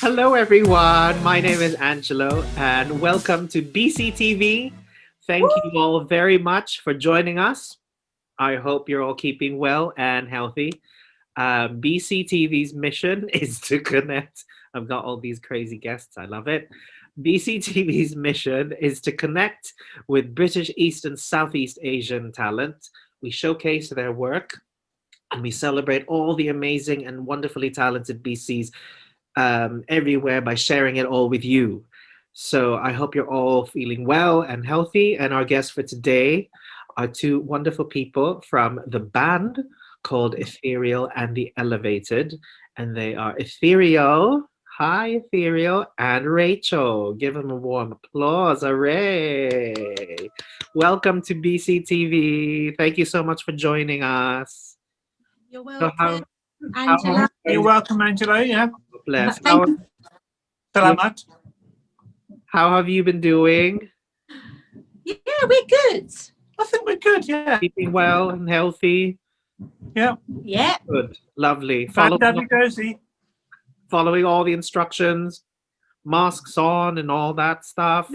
Hello, everyone. My name is Angelo, and welcome to BESEATV. Thank you all very much for joining us. I hope you're all keeping well and healthy. BESEATV's mission is to connect. I've got all these crazy guests. I love it. BESEATV's mission is to connect with British East and Southeast Asian talent. We showcase their work and we celebrate all the amazing and wonderfully talented BCs everywhere by sharing it all with you. So I hope you're all feeling well and healthy. And our guests for today are two wonderful people from the band called Ethereal and the Elevated. And they are Ethereal. Hi, Ethereal, and Rachel. Give them a warm applause. Hooray. Welcome to BESEATV. Thank you so much for joining us. You're So welcome, Angela. You're welcome, Angela. Yeah. Bless. Salamat. How have you been doing? Yeah, we're good. I think we're good. Yeah. Keeping well and healthy? Yeah. Yeah. Good. Lovely. Following all the instructions, masks on and all that stuff.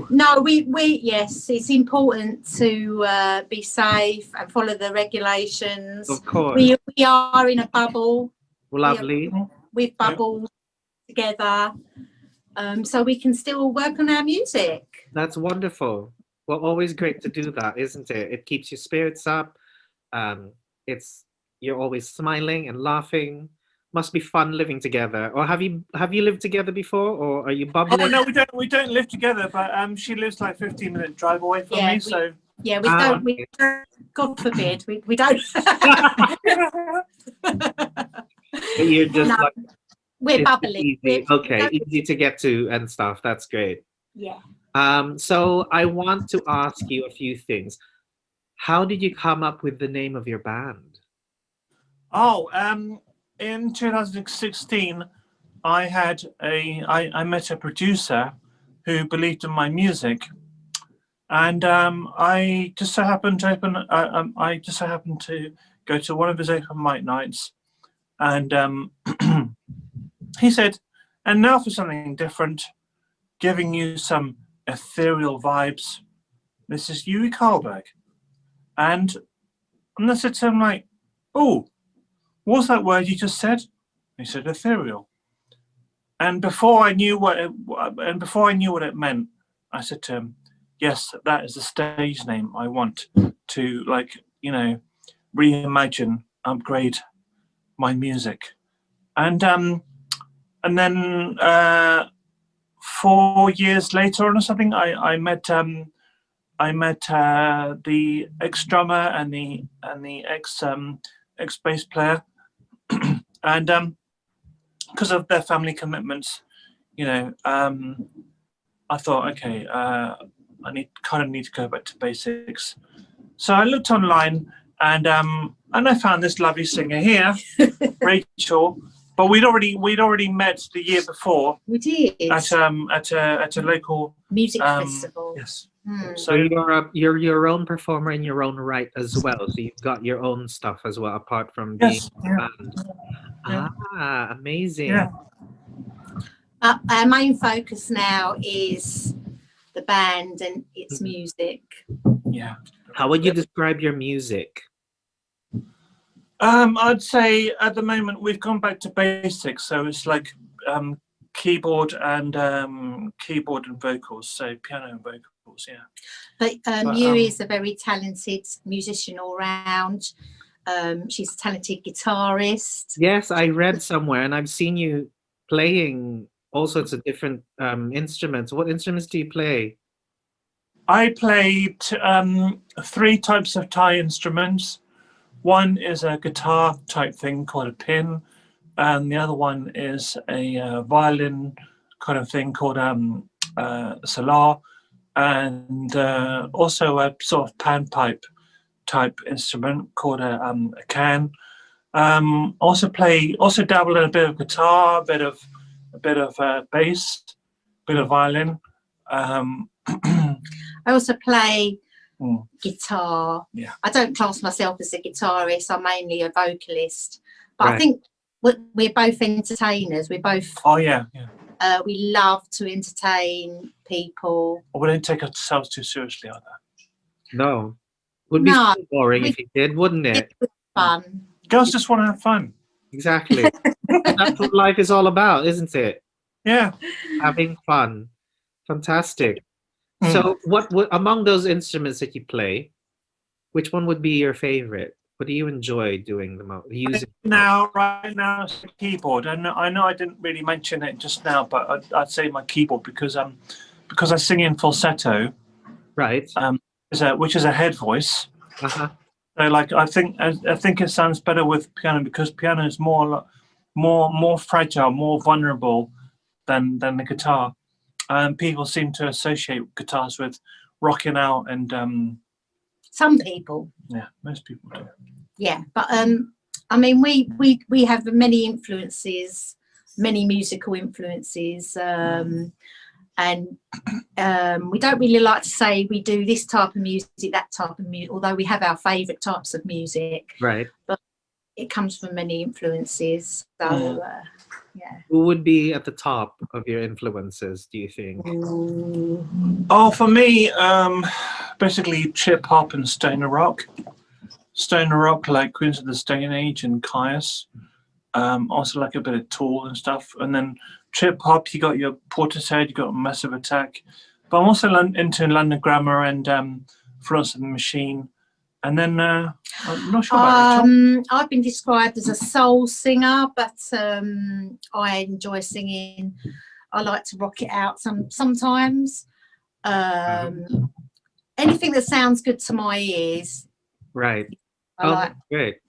No, we yes, it's important to be safe and follow the regulations. Of course. We are in a bubble. Lovely. We've bubbled together, so we can still work on our music. That's wonderful. Well, always great to do that, isn't it? It keeps your spirits up. You're always smiling and laughing. Must be fun living together. Or have you lived together before, or are you bubbling? Oh no, we don't live together, but she lives like 15-minute drive away from me. So yeah, we don't. We don't. God forbid, we don't. You're just no, like we're bubbly. Easy. Easy to get to and stuff. That's great. Yeah. So I want to ask you a few things. How did you come up with the name of your band? Oh, in 2016, I met a producer who believed in my music, and I just so happened to go to one of his open mic nights, and he said, "And now for something different, giving you some ethereal vibes. This is Yuri Karlberg." And I said to him, like, "Oh, what's that word you just said?" He said, "Ethereal." And before I knew what it meant, I said to him, "Yes, that is the stage name I want to, like, reimagine, upgrade my music." And then 4 years later or something, I met the ex-drummer and the ex-bass player, and because of their family commitments, I thought, okay, I need to go back to basics. So I looked online, and I found this lovely singer here, Rachael. But we'd already met the year before. We did at a local music festival. Yes. So you're your own performer in your own right as well. So you've got your own stuff as well, apart from being a band. Yeah. Ah, amazing. Yeah. Our main focus now is the band and its music. Yeah. How would you describe your music? I'd say at the moment we've gone back to basics, so it's like keyboard and vocals, so piano and vocals, yeah. But Yuri is a very talented musician all round. She's a talented guitarist. Yes, I read somewhere, and I've seen you playing all sorts of different instruments. What instruments do you play? I played 3 types of Thai instruments. One is a guitar type thing called a pin, and the other one is a violin kind of thing called salar, and also a sort of panpipe type instrument called a can. Also dabble in a bit of guitar, a bit of bass, a bit of violin. I also play guitar. Yeah. I don't class myself as a guitarist. I'm mainly a vocalist, but Right. I think we're both entertainers. We're both. Oh yeah. We love to entertain people. We don't take ourselves too seriously like that. No. Would be No, so boring if you did, wouldn't it? It's fun. Girls just want to have fun. Exactly. That's what life is all about, isn't it? Yeah. Having fun. Fantastic. So what among those instruments that you play, which one would be your favorite? What do you enjoy doing the most? Using Right now, it's the keyboard. I know I didn't really mention it just now, but I'd say my keyboard because I sing in falsetto, right. Which is a head voice. Uh-huh. So like I think it sounds better with piano because piano is more fragile, more vulnerable than the guitar. People seem to associate guitars with rocking out and some people. Yeah, most people do. Yeah, but I mean, we have many influences, many musical influences, and we don't really like to say we do this type of music, that type of music, although we have our favourite types of music. Right. But it comes from many influences. So, yeah. Who would be at the top of your influences, do you think? Oh, for me, basically trip hop and stoner rock. Stoner rock like Queens of the Stone Age and Caius. Also like a bit of Tool and stuff. And then trip hop, you got your Portishead, you got Massive Attack. But I'm also into London Grammar and Florence and the Machine. And then I'm not sure about Rachael. I've been described as a soul singer, but I enjoy singing. I like to rock it out sometimes. Anything that sounds good to my ears. Right. I like. Great.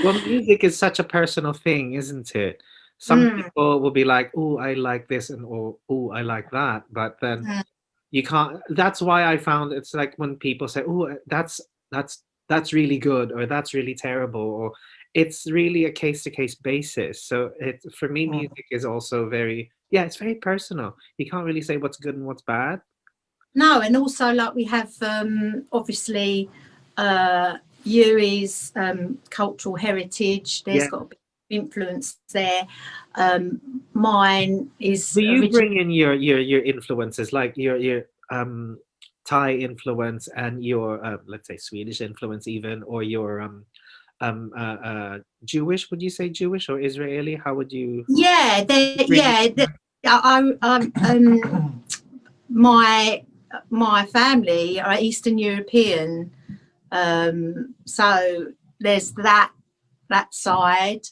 Well, music is such a personal thing, isn't it? Some people will be like, "Oh, I like this," and "Oh, I like that," but then you can't. That's why I found it's like when people say, "Oh, that's really good," or "That's really terrible," or it's really a case-to-case basis. So for me, music is also it's very personal. You can't really say what's good and what's bad. No, and also like we have obviously Yuri's cultural heritage. There's got a big influence there. Mine is. Do you bring in your influences, like your Thai influence and your let's say Swedish influence even, or your Jewish? Would you say Jewish or Israeli? How would you? Yeah, my family are Eastern European, so there's that side,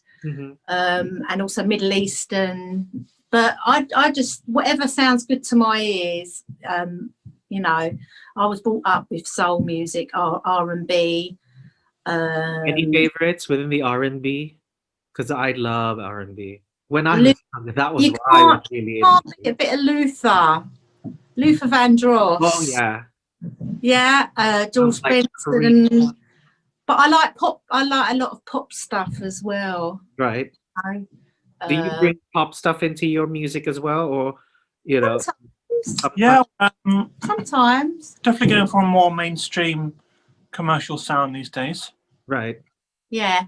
and also Middle Eastern. But I just whatever sounds good to my ears. You know, I was brought up with soul music, R&B. Any favorites within the R&B? Because I love R&B. When I was younger, that was what I was really into. A bit of Luther Vandross. Oh yeah. Yeah, George Benson. But I like pop. I like a lot of pop stuff as well. Right. Do you bring pop stuff into your music as well, or you know? Sometimes. Definitely going for a more mainstream commercial sound these days. Right. Yeah.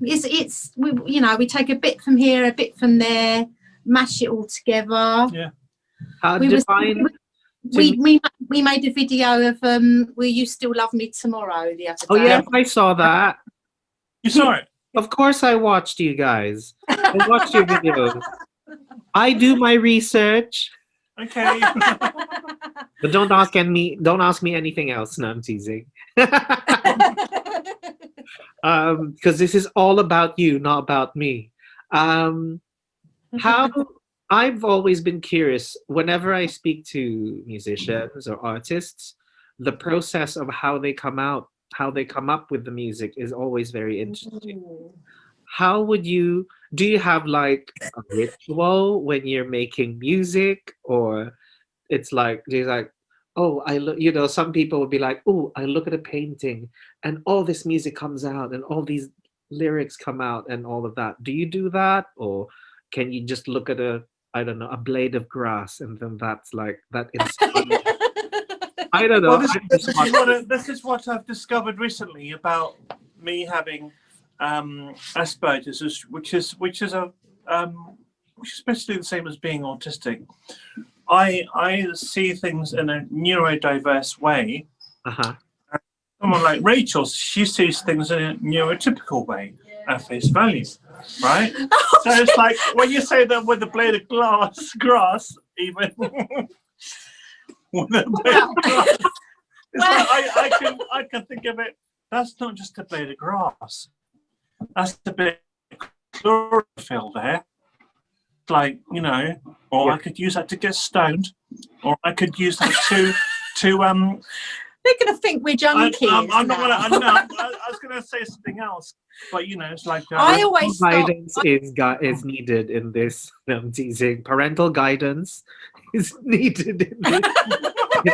It's we take a bit from here, a bit from there, mash it all together. Yeah. We made a video of Will You Still Love Me Tomorrow the other day. Oh yeah, I saw that. You saw it? Of course I watched you guys. I watched your videos. I do my research. Okay. But don't ask me anything else. No, I'm teasing. Because this is all about you, not about me. How I've always been curious whenever I speak to musicians or artists, the process of how they come up with the music is always very interesting. How would do you have like a ritual when you're making music, or it's like oh, I look, some people would be like, oh, I look at a painting and all this music comes out and all these lyrics come out and all of that. Do you do that, or can you just look at a blade of grass and then that's like that inspires? I don't know. Well, this is what I've discovered recently about me having Asperger's, which is basically the same as being autistic. I see things in a neurodiverse way. Someone like Rachael, she sees things in a neurotypical way at face value, right? So it's like when you say that with a blade of grass, even with a blade of grass, it's like I can think of it. That's not just a blade of grass. That's a bit of chlorophyll there. Like, you know, or I could use that to get stoned, or I could use that to They're going to think we're junkies. I was going to say something else, but you know, it's like I always guidance is needed in this. No, I'm teasing. Parental guidance is needed in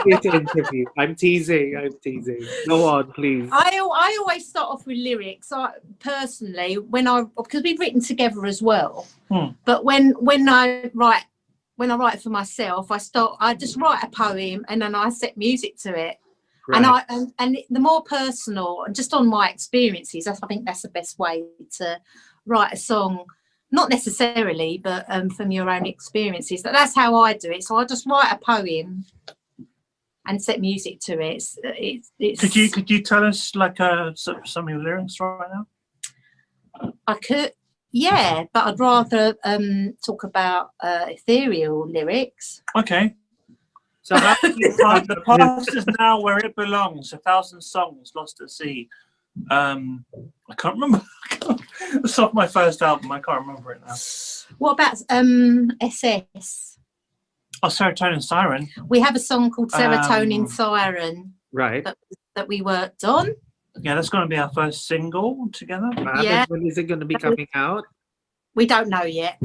this interview. I'm teasing. Go on, please. I always start off with lyrics. Personally, because we've written together as well. But when I write for myself, I just write a poem and then I set music to it. Right. And the more personal, and just on my experiences, I think that's the best way to write a song. Not necessarily, but from your own experiences. That's how I do it. So I just write a poem and set music to it. It's Could you tell us like some of your lyrics right now? I could, yeah, but I'd rather talk about ethereal lyrics. Okay. So the past is now where it belongs. 1,000 songs lost at sea. I can't remember. It's off my first album. I can't remember it now. What about SS? Oh, Serotonin Siren. We have a song called Serotonin Siren. Right. That we worked on. Yeah, that's going to be our first single together. Yeah. When is it going to be coming out? We don't know yet.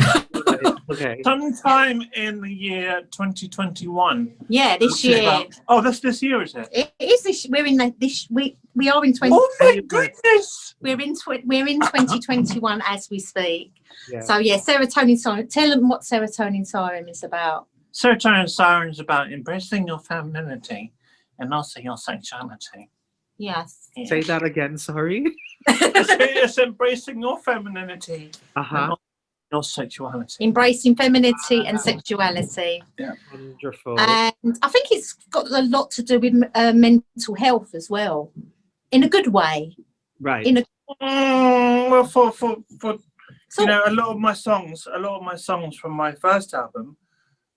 Okay. Sometime in the year 2021. Yeah, this year. That's this year, is it? It is this. We're in this. We are in 20. Oh my goodness! We're in 2021 as we speak. Yeah. So yeah, Serotonin Siren. Tell them what Serotonin Siren is about. Serotonin Siren is about embracing your femininity and also your sexuality. Yes. Yeah. Say that again. Sorry. It's embracing your femininity. And your sexuality. Embracing femininity and sexuality. Yeah. Wonderful. And I think it's got a lot to do with mental health as well, in a good way. Right. Well, for you know, a lot of my songs from my first album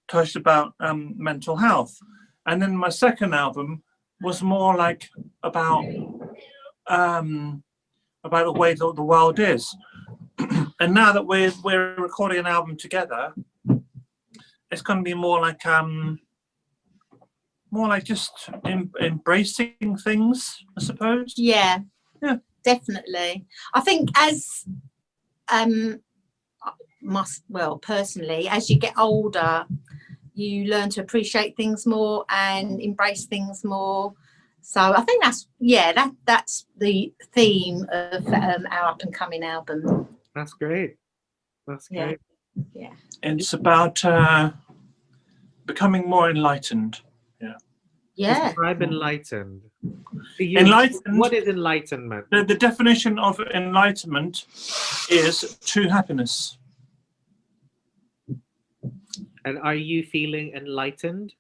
touched about mental health, and then my second album was more like about the way that the world is. And now that we're recording an album together, it's going to be more like just embracing things, I suppose. Yeah, definitely. I think as personally, as you get older, you learn to appreciate things more and embrace things more. So I think that's the theme of our up and coming album. That's great. That's great. Yeah. And it's about becoming more enlightened. Yeah. Yeah. Describe enlightened. Enlightened. What is enlightenment? The definition of enlightenment is true happiness. And are you feeling enlightened?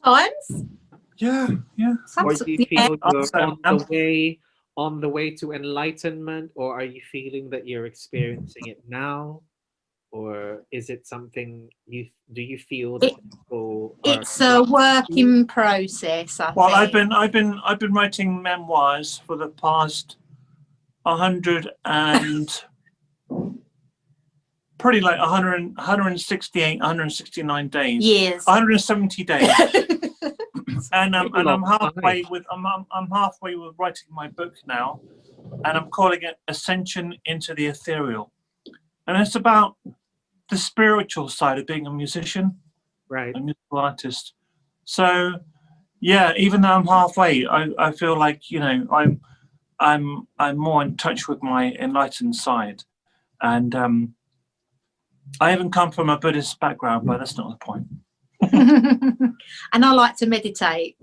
Sometimes. Yeah. Or do you feel you're on the way to enlightenment, or are you feeling that you're experiencing it now, or is it something do you feel that it's a work in process? I think. I've been writing memoirs for the past 100 and pretty like 168, 169 days. Years. 170 days. And I'm halfway with writing my book now, and I'm calling it Ascension into the Ethereal, and it's about the spiritual side of being a musician, right? A musical artist. So yeah, even though I'm halfway, I feel like, you know, I'm more in touch with my enlightened side, and I even come from a Buddhist background, but that's not the point. And I like to meditate.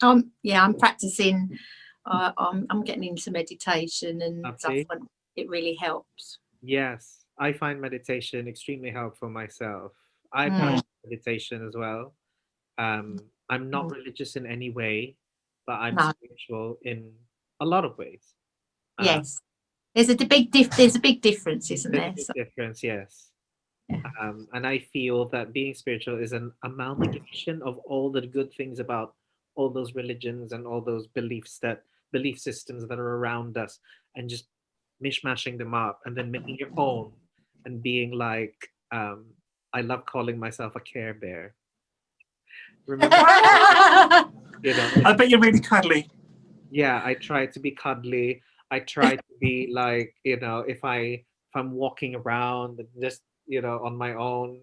I'm practicing I'm getting into meditation and stuff, Lovely. and it really helps. Yes, I find meditation extremely helpful myself. I Mm. practice meditation as well. I'm not Mm. religious in any way, but I'm No. spiritual in a lot of ways. Yes, there's a big difference, isn't There's there? a big So, difference, yes. yeah. And I feel that being spiritual is an amalgamation of all the good things about all those religions and all those belief systems that are around us, and just mishmashing them up and then making your own and being like, I love calling myself a Care Bear. Remember, you know, I bet you're really cuddly. yeah, I try to be cuddly. I try to be like, if I'm walking around and just, on my own,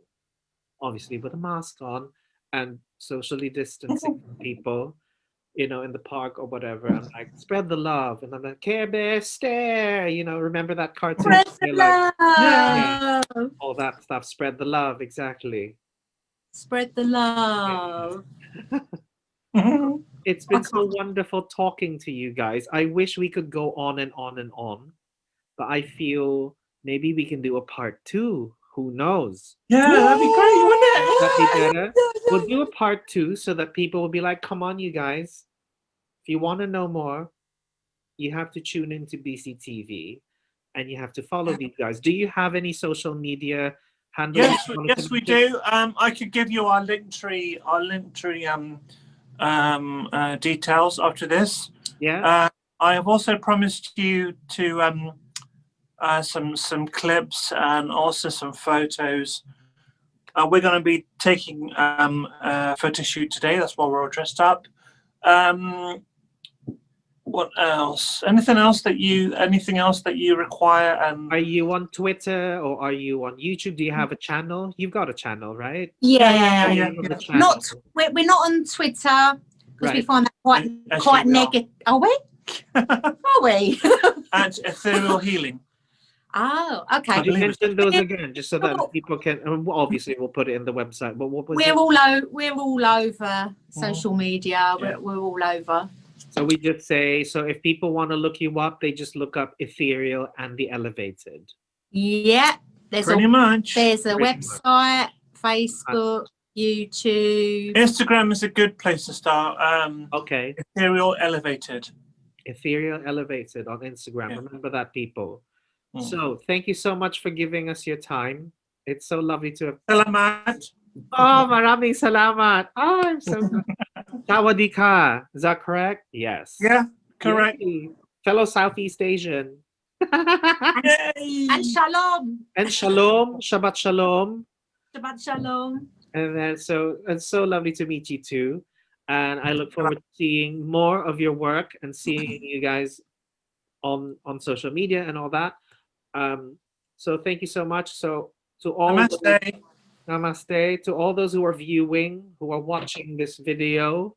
obviously with a mask on and socially distancing from people, in the park or whatever. I'm like, spread the love. And I'm like, Care Bear, stare. Remember that cartoon? Spread the You're like, love. all that stuff. Spread the love. Exactly. Spread the love. It's been so wonderful talking to you guys. I wish we could go on and on and on, but I feel maybe we can do a part 2. Who knows? Yeah, that'd be great, wouldn't it? That'd be better. We'll do a part 2 so that people will be like, come on, you guys. If you want to know more, you have to tune into BCTV and you have to follow these guys. Do you have any social media handles? Yes, we do. I could give you our link tree details after this. Yeah. I have also promised you to some clips and also some photos. We're going to be taking a photo shoot today. That's why we're all dressed up. What else? Anything else that you require? Are you on Twitter or are you on YouTube? Do you have a channel? You've got a channel, right? Yeah. We're not on Twitter because we find that quite negative. Are we? Are we? And Ethereal Healing. Oh, okay. Could you mention those again, just so that people can? Obviously, we'll put it in the website. But what was we're all over social media. Yeah. We're all over. So we just say, so if people want to look you up, they just look up Ethereal and the Elevated. Yeah, there's Pretty much. There's a website, Facebook, YouTube. Instagram is a good place to start. Okay. Ethereal Elevated. Ethereal Elevated on Instagram. Yeah. Remember that, people. So thank you so much for giving us your time. It's so lovely to have. Salamat. Oh, maraming salamat. Oh, I'm so good. Sawadee ka. Is that correct? Yes. Yeah, correct. Yay. Fellow Southeast Asian. Yay. And shalom. And shalom. Shabbat shalom. Shabbat shalom. And then it's so lovely to meet you too. And I look forward to seeing more of your work and seeing you guys on social media and all that. So thank you so much. So to all Namaste to all those who are viewing, who are watching this video,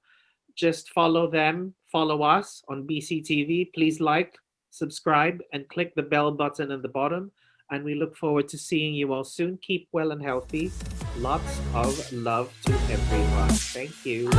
just follow them, follow us on BCTV. Please like, subscribe, and click the bell button at the bottom. And we look forward to seeing you all soon. Keep well and healthy. Lots of love to everyone. Thank you.